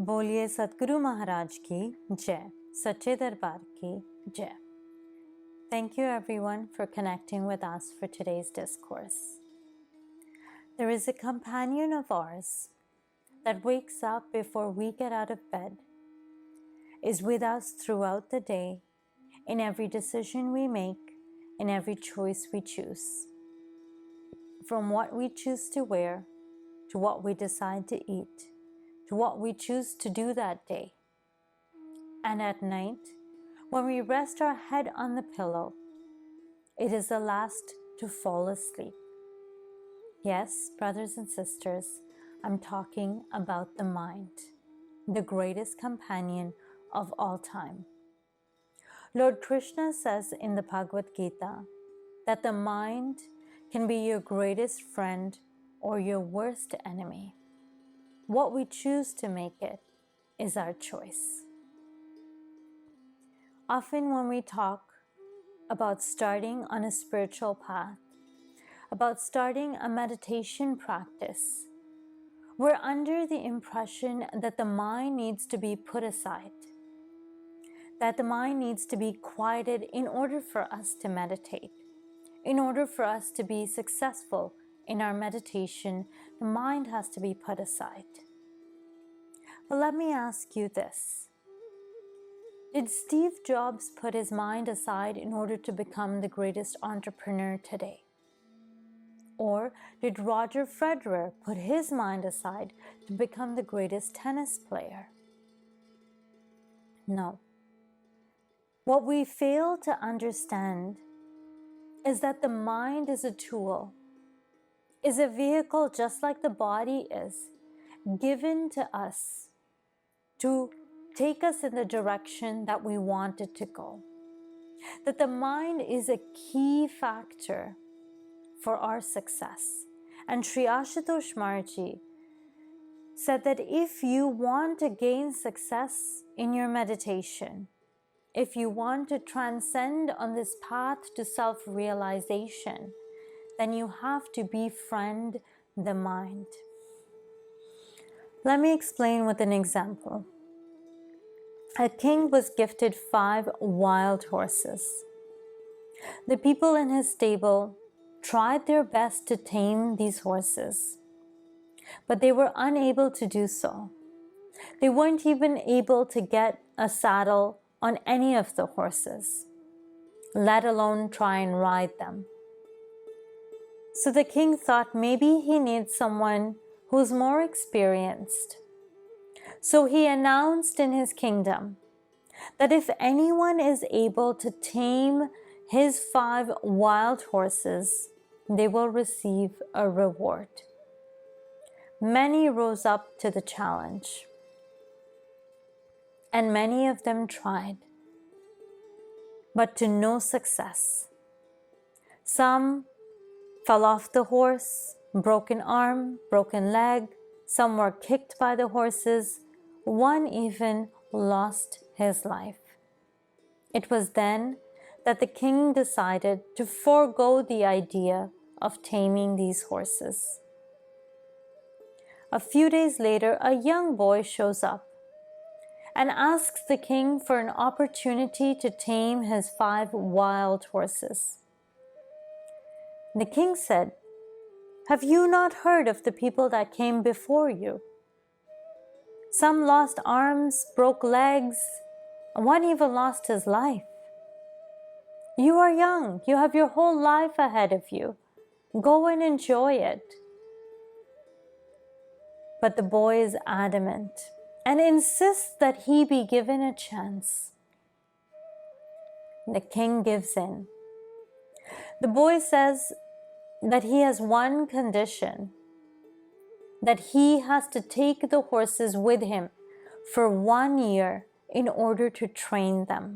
बोलिए सतगुरु महाराज की जय, सच्चे दरबार की जय. Thank you everyone for connecting with us for today's discourse. There is a companion of ours that wakes up before we get out of bed, is with us throughout the day, in every decision we make, in every choice we choose. From what we choose to wear, to what we decide to eat, to what we choose to do that day. And at night, when we rest our head on the pillow, it is the last to fall asleep. Yes, brothers and sisters, I'm talking about the mind, the greatest companion of all time. Lord Krishna says in the Bhagavad Gita that the mind can be your greatest friend or your worst enemy. What we choose to make it is our choice. Often when we talk about starting on a spiritual path, about starting a meditation practice, we're under the impression that the mind needs to be put aside, that the mind needs to be quieted in order for us to meditate. In order for us to be successful in our meditation, the mind has to be put aside. But let me ask you this. Did Steve Jobs put his mind aside in order to become the greatest entrepreneur today? Or did Roger Federer put his mind aside to become the greatest tennis player? No. What we fail to understand is that the mind is a tool, is a vehicle just like the body is, given to us to take us in the direction that we want it to go. That the mind is a key factor for our success. And Sri Ashutosh Maharaj said that if you want to gain success in your meditation, if you want to transcend on this path to self-realization, then you have to befriend the mind. Let me explain with an example. A king was gifted 5 wild horses. The people in his stable tried their best to tame these horses, but they were unable to do so. They weren't even able to get a saddle on any of the horses, let alone try and ride them. So the king thought maybe he needs someone who's more experienced. So he announced in his kingdom that if anyone is able to tame his 5 wild horses, they will receive a reward. Many rose up to the challenge, and many of them tried, but to no success. Some fell off the horse, broken arm, broken leg. Some were kicked by the horses. One even lost his life. It was then that the king decided to forego the idea of taming these horses. A few days later, a young boy shows up and asks the king for an opportunity to tame his 5 wild horses. The king said, "Have you not heard of the people that came before you? Some lost arms, broke legs, and one even lost his life. You are young, you have your whole life ahead of you. Go and enjoy it." But the boy is adamant and insists that he be given a chance. The king gives in. The boy says that he has one condition, that he has to take the horses with him for 1 year in order to train them.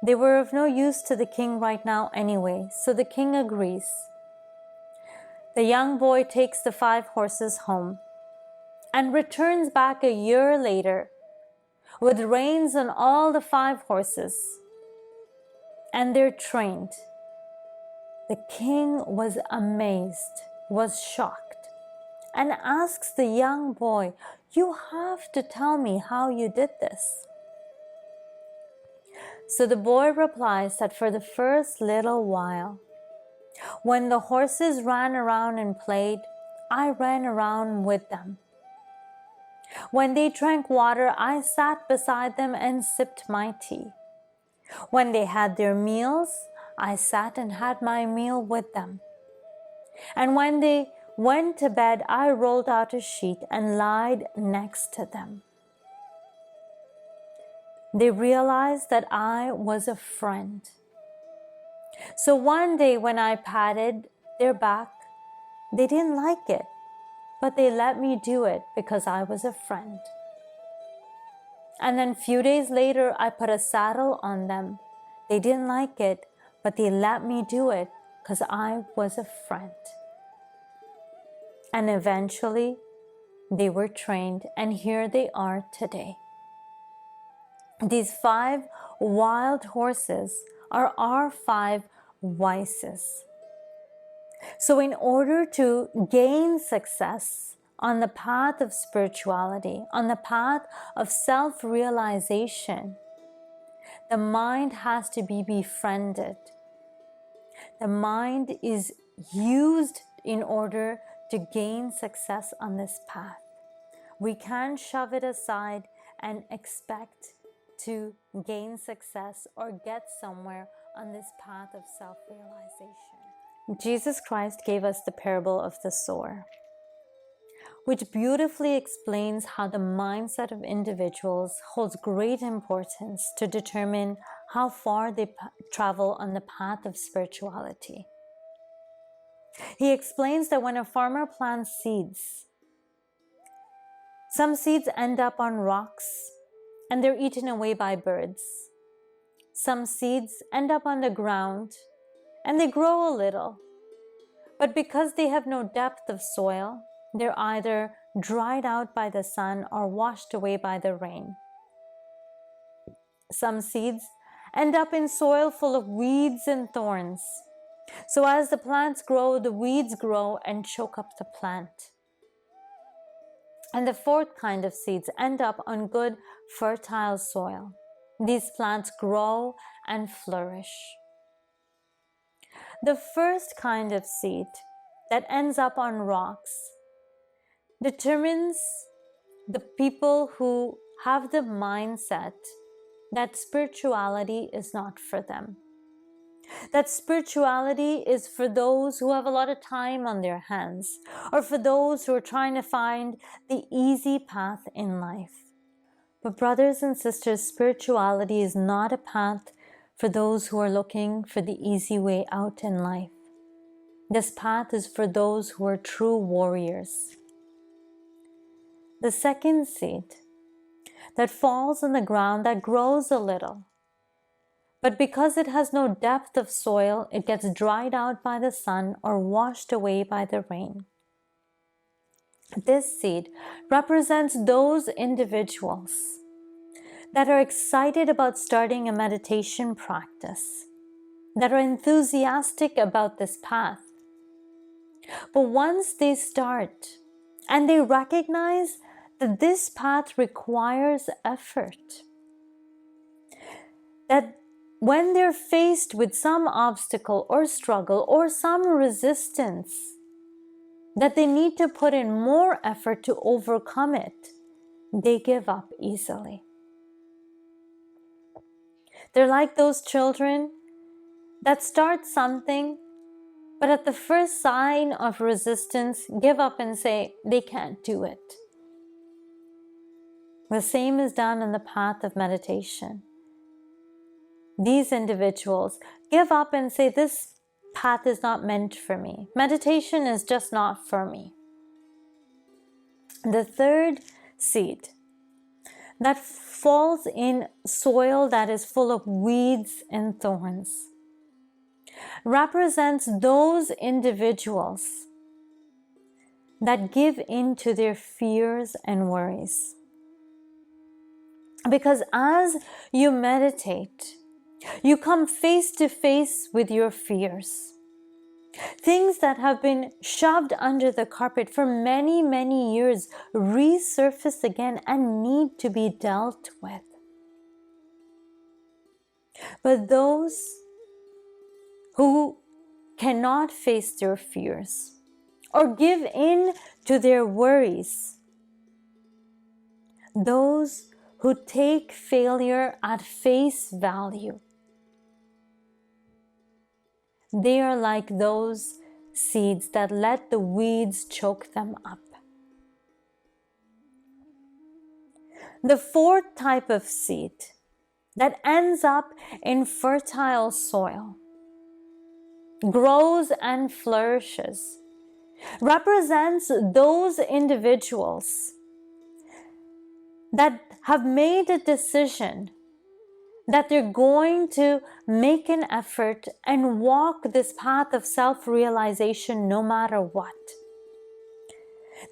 They were of no use to the king right now anyway, so the king agrees. The young boy takes the 5 horses home and returns back a year later with reins on all the 5 horses, and they're trained. The king was amazed, was shocked, and asks the young boy, "You have to tell me how you did this." So the boy replies that for the first little while, when the horses ran around and played, I ran around with them. When they drank water, I sat beside them and sipped my tea. When they had their meals, I sat and had my meal with them. And when they went to bed, I rolled out a sheet and lied next to them. They realized that I was a friend. So one day when I patted their back, they didn't like it, but they let me do it because I was a friend. And then a few days later, I put a saddle on them. They didn't like it, but they let me do it because I was a friend. And eventually, they were trained, and here they are today. These 5 wild horses are our 5 vices. So in order to gain success on the path of spirituality, on the path of self-realization, the mind has to be befriended. The mind is used in order to gain success on this path. We can't shove it aside and expect to gain success or get somewhere on this path of self-realization. Jesus Christ gave us the parable of the sower, which beautifully explains how the mindset of individuals holds great importance to determine how far they travel on the path of spirituality. He explains that when a farmer plants seeds, some seeds end up on rocks and they're eaten away by birds. Some seeds end up on the ground and they grow a little, but because they have no depth of soil, they're either dried out by the sun or washed away by the rain. Some seeds end up in soil full of weeds and thorns. So as the plants grow, the weeds grow and choke up the plant. And the 4th kind of seeds end up on good, fertile soil. These plants grow and flourish. The first kind of seed that ends up on rocks determines the people who have the mindset that spirituality is not for them. That spirituality is for those who have a lot of time on their hands, or for those who are trying to find the easy path in life. But brothers and sisters, spirituality is not a path for those who are looking for the easy way out in life. This path is for those who are true warriors. The second seed that falls on the ground, that grows a little, but because it has no depth of soil, it gets dried out by the sun or washed away by the rain. This seed represents those individuals that are excited about starting a meditation practice, that are enthusiastic about this path. But once they start and they recognize that this path requires effort, that when they're faced with some obstacle or struggle or some resistance, that they need to put in more effort to overcome it, they give up easily. They're like those children that start something, but at the first sign of resistance, give up and say they can't do it. The same is done in the path of meditation. These individuals give up and say, this path is not meant for me. Meditation is just not for me. The third seed that falls in soil that is full of weeds and thorns represents those individuals that give in to their fears and worries. Because as you meditate, you come face to face with your fears. Things that have been shoved under the carpet for many, many years resurface again and need to be dealt with. But those who cannot face their fears or give in to their worries, those who take failure at face value, they are like those seeds that let the weeds choke them up. The fourth type of seed that ends up in fertile soil, grows and flourishes, represents those individuals that have made a decision that they're going to make an effort and walk this path of self-realization no matter what.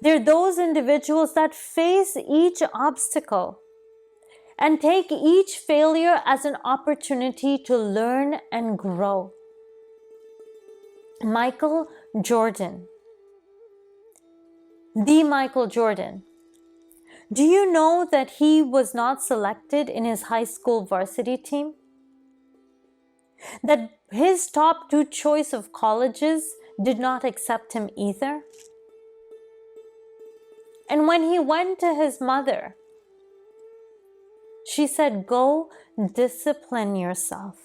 They're those individuals that face each obstacle and take each failure as an opportunity to learn and grow. Michael Jordan, the Michael Jordan. Do you know that he was not selected in his high school varsity team? That his top 2 choice of colleges did not accept him either? And when he went to his mother, she said, "Go discipline yourself."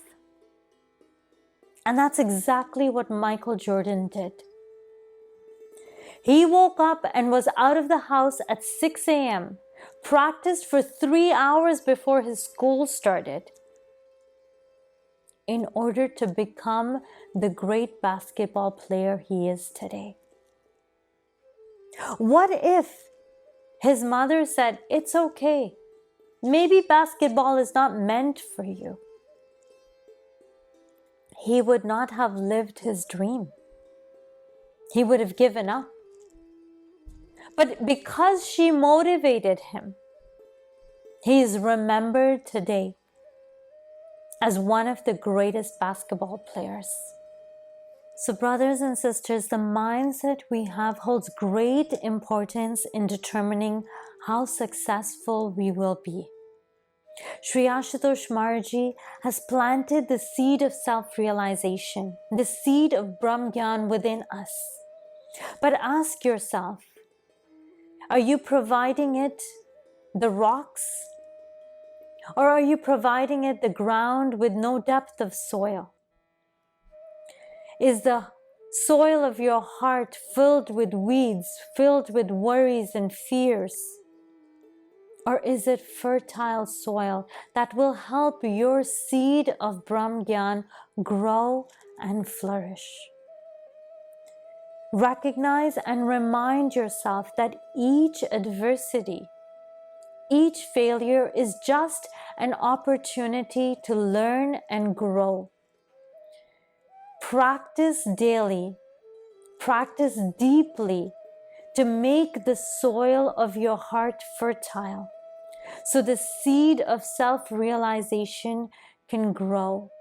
And that's exactly what Michael Jordan did. He woke up and was out of the house at 6 a.m., practiced for 3 hours before his school started in order to become the great basketball player he is today. What if his mother said, "It's okay. Maybe basketball is not meant for you"? He would not have lived his dream. He would have given up. But because she motivated him, he is remembered today as one of the greatest basketball players. So brothers and sisters, the mindset we have holds great importance in determining how successful we will be. Sri Ashutosh Maharaj has planted the seed of self-realization, the seed of Brahmgyan within us. But ask yourself, are you providing it the rocks? Or are you providing it the ground with no depth of soil? Is the soil of your heart filled with weeds, filled with worries and fears? Or is it fertile soil that will help your seed of Brahmgyan grow and flourish? Recognize and remind yourself that each adversity, each failure is just an opportunity to learn and grow. Practice daily, practice deeply to make the soil of your heart fertile, so the seed of self-realization can grow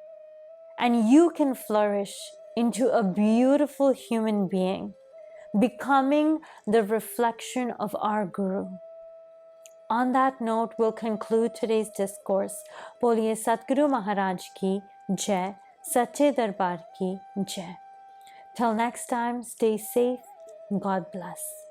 and you can flourish into a beautiful human being, becoming the reflection of our Guru. On that note, we'll conclude today's discourse. Boliye Satguru Maharaj ki Jai, Sache Darbar ki Jai. Till next time, stay safe. God bless.